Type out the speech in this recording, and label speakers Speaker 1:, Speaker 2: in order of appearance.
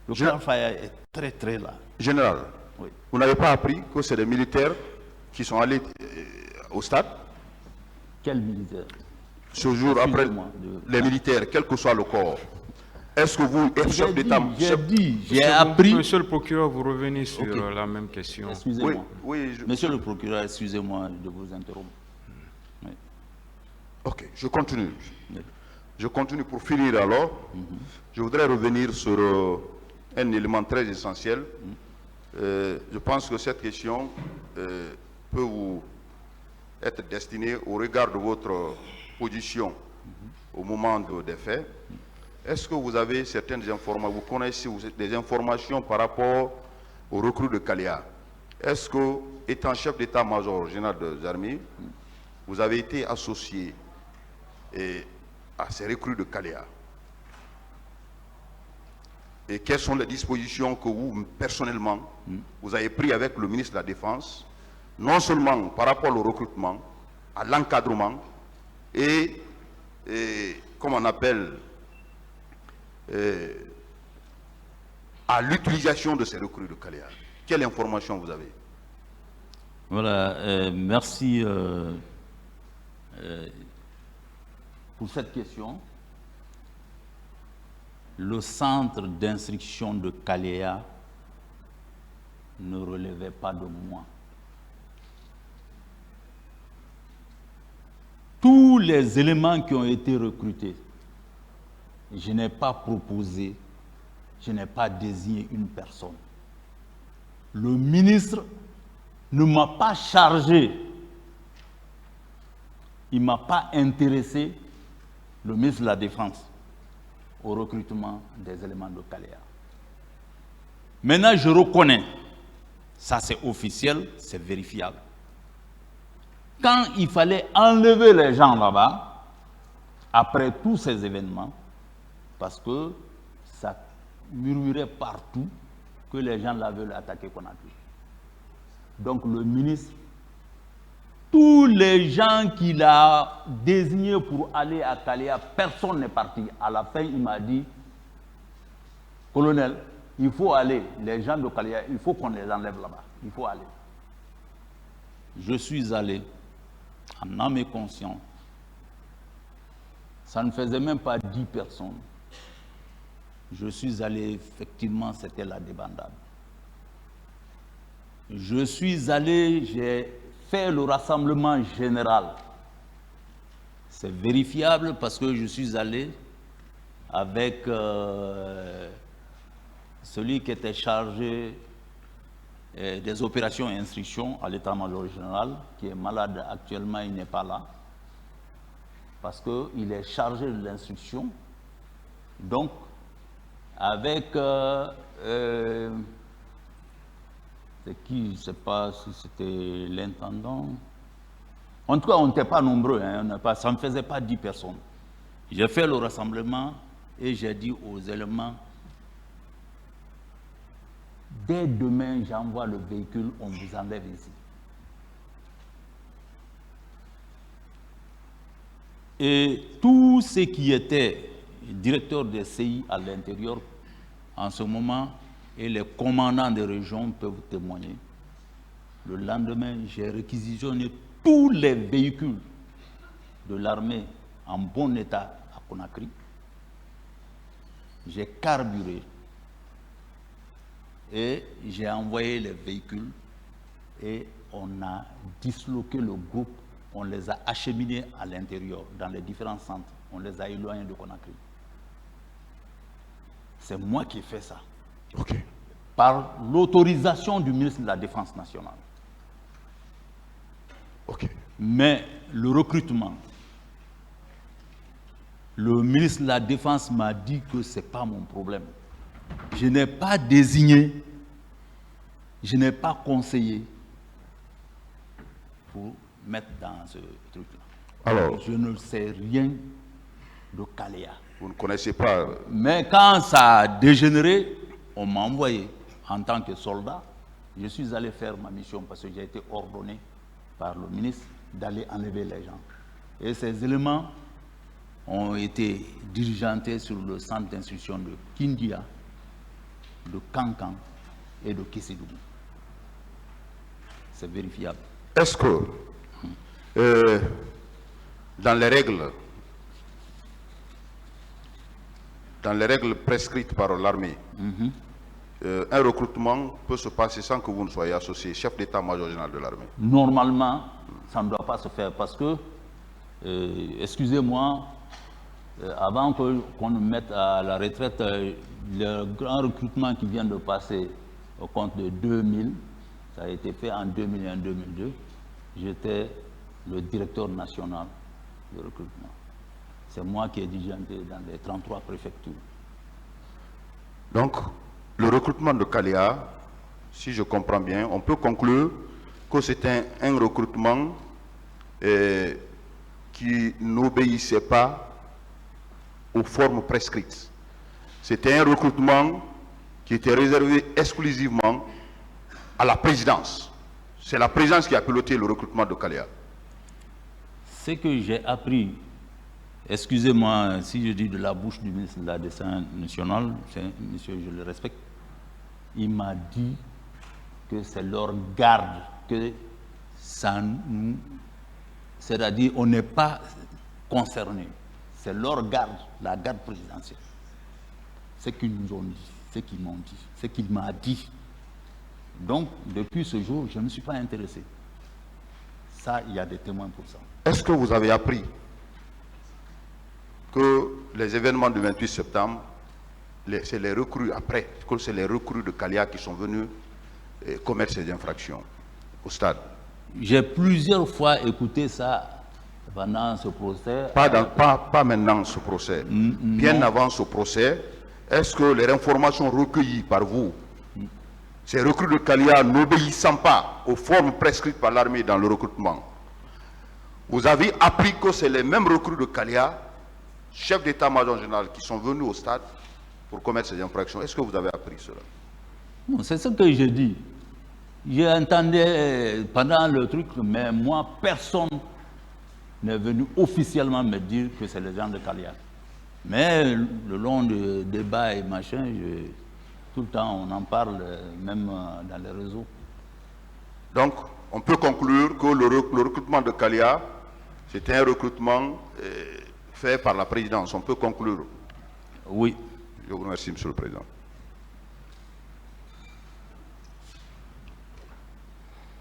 Speaker 1: Le clan Faya est très très là.
Speaker 2: Général,
Speaker 1: Oui.
Speaker 2: vous n'avez pas appris que c'est des militaires qui sont allés au stade
Speaker 1: Quel militaire?
Speaker 2: ce jour après
Speaker 1: Excusez-moi
Speaker 2: les militaires, quel que soit le corps? Est-ce que vous êtes chef d'État?
Speaker 1: J'ai appris.
Speaker 3: Monsieur le procureur, vous revenez sur la même question.
Speaker 1: Excusez-moi.
Speaker 2: Oui,
Speaker 1: Monsieur le procureur, excusez-moi de vous interrompre. Oui.
Speaker 2: Ok, je continue.
Speaker 1: Oui.
Speaker 2: Je continue pour finir alors. Je voudrais revenir sur un élément très essentiel. Je pense que cette question peut vous être destinée au regard de votre position au moment des faits. Est-ce que vous avez certaines informations, vous connaissez des informations par rapport aux recrues de Kaléa? Est-ce que, étant chef d'état-major général des armées, vous avez été associé à ces recrues de Kaléa? Et quelles sont les dispositions que vous, personnellement, vous avez prises avec le ministre de la Défense, non seulement par rapport au recrutement, à l'encadrement et comme on appelle, à l'utilisation de ces recrues de Kaléa? Quelle information vous avez?
Speaker 1: Voilà, merci pour cette question. Le centre d'instruction de Kaléa ne relevait pas de moi. Tous les éléments qui ont été recrutés, je n'ai pas proposé, je n'ai pas désigné une personne. Le ministre ne m'a pas chargé, il ne m'a pas intéressé, le ministre de la Défense, au recrutement des éléments de Kaléa. Maintenant, je reconnais, ça c'est officiel, c'est vérifiable. Quand il fallait enlever les gens là-bas, après tous ces événements, parce que ça murmurait partout que les gens là veulent attaquer Conakry. Donc le ministre, tous les gens qu'il a désignés pour aller à Kaléa, personne n'est parti. À la fin, il m'a dit, colonel, il faut aller, les gens de Kaléa, il faut qu'on les enlève là-bas, il faut aller. Je suis allé, en âme et conscience, ça ne faisait même pas 10 personnes. Je suis allé, effectivement, c'était la débandade. Je suis allé, j'ai fait le rassemblement général. C'est vérifiable parce que je suis allé avec celui qui était chargé des opérations et instructions à l'état-major général, qui est malade actuellement, il n'est pas là, parce qu'il est chargé de l'instruction. Donc, avec c'est qui, je ne sais pas si c'était l'intendant. En tout cas, on n'était pas nombreux, hein, ça ne faisait pas 10 personnes. J'ai fait le rassemblement et j'ai dit aux éléments, dès demain, j'envoie le véhicule, on vous enlève ici. Et tous ceux qui étaient directeurs des CI à l'intérieur, en ce moment, et les commandants des régions peuvent témoigner. Le lendemain, j'ai réquisitionné tous les véhicules de l'armée en bon état à Conakry. J'ai carburé et j'ai envoyé les véhicules et on a disloqué le groupe, on les a acheminés à l'intérieur, dans les différents centres. On les a éloignés de Conakry. C'est moi qui ai fait ça.
Speaker 2: Ok.
Speaker 1: Par l'autorisation du ministre de la Défense nationale.
Speaker 2: Ok.
Speaker 1: Mais le recrutement, le ministre de la Défense m'a dit que ce n'est pas mon problème. Je n'ai pas désigné, je n'ai pas conseillé pour mettre dans ce truc-là.
Speaker 2: Alors,
Speaker 1: je ne sais rien de Kaléa.
Speaker 2: vous ne connaissez pas...
Speaker 1: Mais quand ça a dégénéré, on m'a envoyé en tant que soldat. Je suis allé faire ma mission parce que j'ai été ordonné par le ministre d'aller enlever les gens. Et ces éléments ont été diligentés sur le centre d'instruction de Kindia. de Kankan et de Kessédougou. C'est vérifiable.
Speaker 2: Est-ce que, dans les règles prescrites par l'armée, un recrutement peut se passer sans que vous ne soyez associé, chef d'état-major général de l'armée?
Speaker 1: Normalement, ça ne doit pas se faire parce que, excusez-moi, avant qu'on nous mette à la retraite, le grand recrutement qui vient de passer au compte de 2000, ça a été fait en 2001-2002. J'étais le directeur national de recrutement. C'est moi qui ai dirigeanté dans les 33 préfectures.
Speaker 2: Donc, le recrutement de Kaléa, si je comprends bien, on peut conclure que c'est un recrutement qui n'obéissait pas aux formes prescrites. C'était un recrutement qui était réservé exclusivement à la présidence. C'est la présidence qui a piloté le recrutement de Kaléa.
Speaker 1: Ce que j'ai appris, excusez-moi si je dis de la bouche du ministre de la Défense nationale, monsieur, je le respecte, il m'a dit que c'est leur garde, que ça, c'est-à-dire on n'est pas concerné. C'est leur garde, la garde présidentielle. Ce qu'ils nous ont dit, ce qu'ils m'ont dit, ce qu'il m'a dit. Donc, depuis ce jour, je ne me suis pas intéressé. Ça, il y a des témoins pour ça.
Speaker 2: Est-ce que vous avez appris que les événements du 28 septembre, c'est les recrues après, que c'est les recrues de Kaléa qui sont venus commettre ces infractions au stade?
Speaker 1: J'ai plusieurs fois écouté ça pendant ce procès.
Speaker 2: Pas maintenant ce procès. Bien avant ce procès, est-ce que les informations recueillies par vous, ces recrues de Kaléa n'obéissant pas aux formes prescrites par l'armée dans le recrutement, vous avez appris que c'est les mêmes recrues de Kaléa, chefs d'état-major général, qui sont venus au stade pour commettre ces infractions? Est-ce que vous avez appris cela?
Speaker 1: Bon, c'est ce que je dis. J'ai entendu pendant le truc, mais moi, personne n'est venu officiellement me dire que c'est les gens de Kaléa. Mais le long du débat et machin, tout le temps, on en parle, même dans les réseaux.
Speaker 2: Donc, on peut conclure que le recrutement de Kaléa, c'était un recrutement fait par la présidence. On peut conclure.
Speaker 1: Oui.
Speaker 2: Je vous remercie, Monsieur le Président.